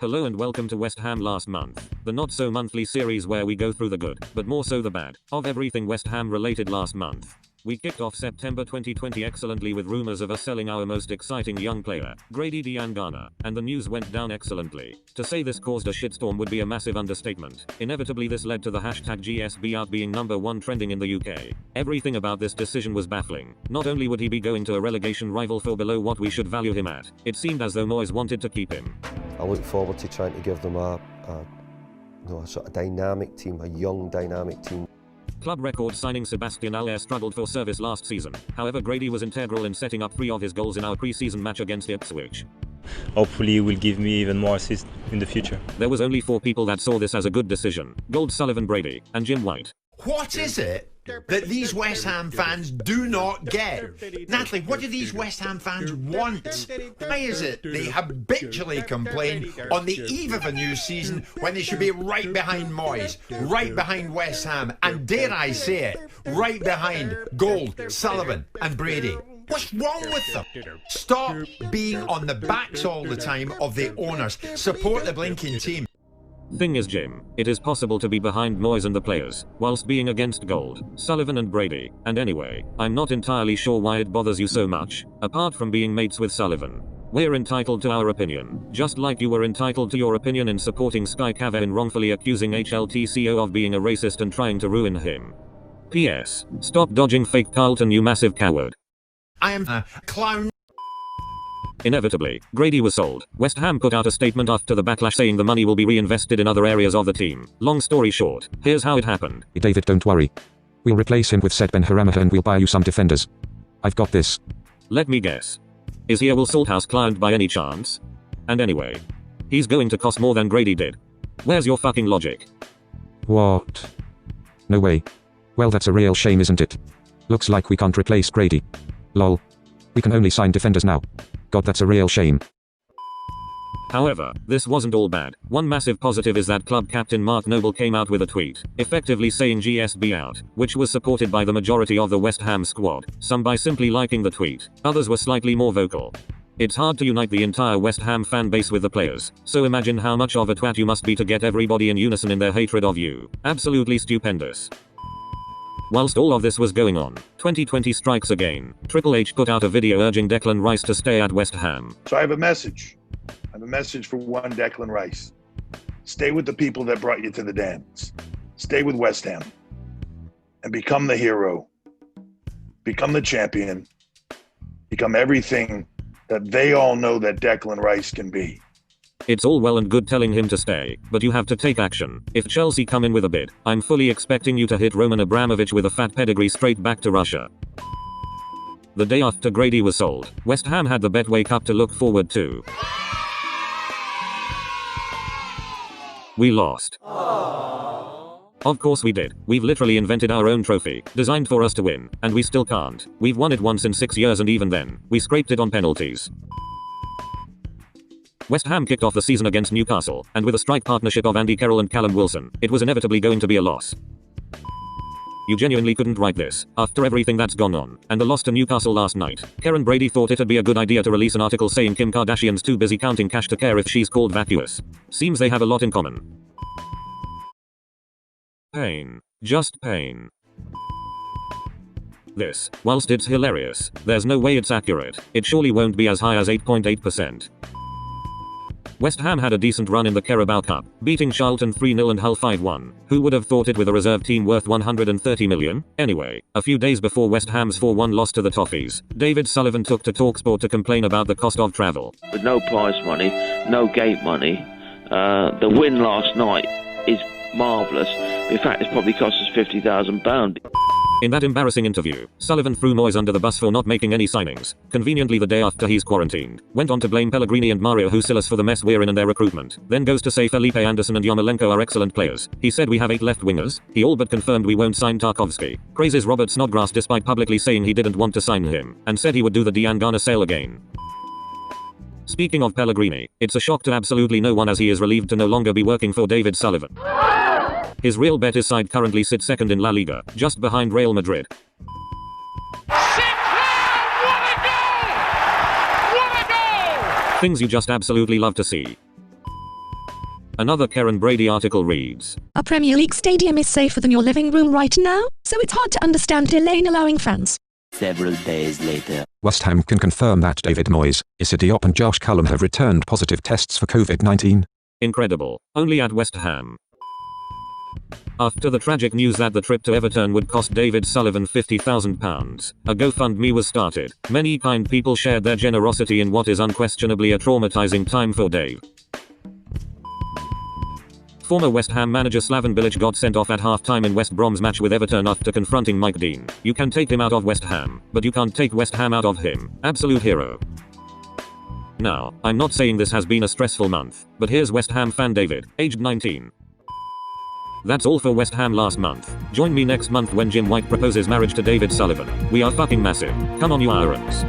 Hello and welcome to West Ham Last Month, the not-so-monthly series where we go through the good, but more so the bad, of everything West Ham related last month. We kicked off September 2020 excellently with rumours of us selling our most exciting young player, Grady Diangana, and the news went down excellently. To say this caused a shitstorm would be a massive understatement. Inevitably this led to the hashtag GSBout being #1 trending in the UK. Everything about this decision was baffling. Not only would he be going to a relegation rival for below what we should value him at, it seemed as though Moyes wanted to keep him. I look forward to trying to give them a sort of dynamic team, a young dynamic team. Club record signing Sebastian Aller struggled for service last season. However, Grady was integral in setting up 3 of his goals in our pre-season match against Ipswich. Hopefully he will give me even more assists in the future. There was only 4 people that saw this as a good decision: Gold, Sullivan, Brady, and Jim White. What is it that these West Ham fans do not get? Natalie, what do these West Ham fans want? Why is it they habitually complain on the eve of a new season when they should be right behind Moyes, right behind West Ham, and dare I say it, right behind Gold, Sullivan and Brady? What's wrong with them? Stop being on the backs all the time of the owners. Support the blinking team. Thing is, Jim, it is possible to be behind Moyes and the players, whilst being against Gold, Sullivan and Brady, and anyway, I'm not entirely sure why it bothers you so much, apart from being mates with Sullivan. We're entitled to our opinion, just like you were entitled to your opinion in supporting Sky Cave in wrongfully accusing HLTCO of being a racist and trying to ruin him. P.S. Stop dodging fake Carlton, you massive coward. I am a clown. Inevitably, Grady was sold. West Ham put out a statement after the backlash saying the money will be reinvested in other areas of the team. Long story short, here's how it happened. David, don't worry. We'll replace him with Seth Ben-Haramah and we'll buy you some defenders. I've got this. Let me guess. Is he a Will Salthouse client by any chance? And anyway, he's going to cost more than Grady did. Where's your fucking logic? What? No way. Well, that's a real shame, isn't it? Looks like we can't replace Grady. Lol. We can only sign defenders now. God, that's a real shame. However, this wasn't all bad. One massive positive is that club captain Mark Noble came out with a tweet, effectively saying GSB out, which was supported by the majority of the West Ham squad, some by simply liking the tweet, others were slightly more vocal. It's hard to unite the entire West Ham fan base with the players, so imagine how much of a twat you must be to get everybody in unison in their hatred of you. Absolutely stupendous. Whilst all of this was going on, 2020 strikes again. Triple H put out a video urging Declan Rice to stay at West Ham. So I have a message. I have a message for one Declan Rice. Stay with the people that brought you to the dance. Stay with West Ham. And become the hero. Become the champion. Become everything that they all know that Declan Rice can be. It's all well and good telling him to stay, but you have to take action. If Chelsea come in with a bid, I'm fully expecting you to hit Roman Abramovich with a fat pedigree straight back to Russia. The day after Grady was sold, West Ham had the Betway Cup to look forward to. We lost. Of course we did. We've literally invented our own trophy, designed for us to win, and we still can't. We've won it once in 6 years and even then, we scraped it on penalties. West Ham kicked off the season against Newcastle, and with a strike partnership of Andy Carroll and Callum Wilson, it was inevitably going to be a loss. You genuinely couldn't write this, after everything that's gone on, and the loss to Newcastle last night. Karen Brady thought it'd be a good idea to release an article saying Kim Kardashian's too busy counting cash to care if she's called vacuous. Seems they have a lot in common. Pain. Just pain. This, whilst it's hilarious, there's no way it's accurate. It surely won't be as high as 8.8%. West Ham had a decent run in the Carabao Cup, beating Charlton 3-0 and Hull 5-1. Who would have thought it with a reserve team worth 130 million? Anyway, a few days before West Ham's 4-1 loss to the Toffees, David Sullivan took to TalkSport to complain about the cost of travel. With no prize money, no gate money, the win last night is marvellous. In fact, it's probably cost us £50,000. In that embarrassing interview, Sullivan threw Moyes under the bus for not making any signings, conveniently the day after he's quarantined. Went on to blame Pellegrini and Mario Husillas for the mess we're in and their recruitment. Then goes to say Felipe Anderson and Yarmolenko are excellent players. He said we have 8 left wingers. He all but confirmed we won't sign Tarkovsky. Praises Robert Snodgrass despite publicly saying he didn't want to sign him, and said he would do the Diangana sale again. Speaking of Pellegrini, it's a shock to absolutely no one as he is relieved to no longer be working for David Sullivan. His Real Betis side currently sits second in La Liga, just behind Real Madrid. Things you just absolutely love to see. Another Karen Brady article reads, A Premier League stadium is safer than your living room right now, so it's hard to understand Elaine allowing fans. Several days later. West Ham can confirm that David Moyes, Issa Diop and Josh Cullen have returned positive tests for COVID-19. Incredible. Only at West Ham. After the tragic news that the trip to Everton would cost David Sullivan £50,000, a GoFundMe was started. Many kind people shared their generosity in what is unquestionably a traumatizing time for Dave. Former West Ham manager Slaven Bilic got sent off at half-time in West Brom's match with Everton after confronting Mike Dean. You can take him out of West Ham, but you can't take West Ham out of him. Absolute hero. Now, I'm not saying this has been a stressful month, but here's West Ham fan David, aged 19. That's all for West Ham last month. Join me next month when Jim White proposes marriage to David Sullivan. We are fucking massive. Come on you Irons.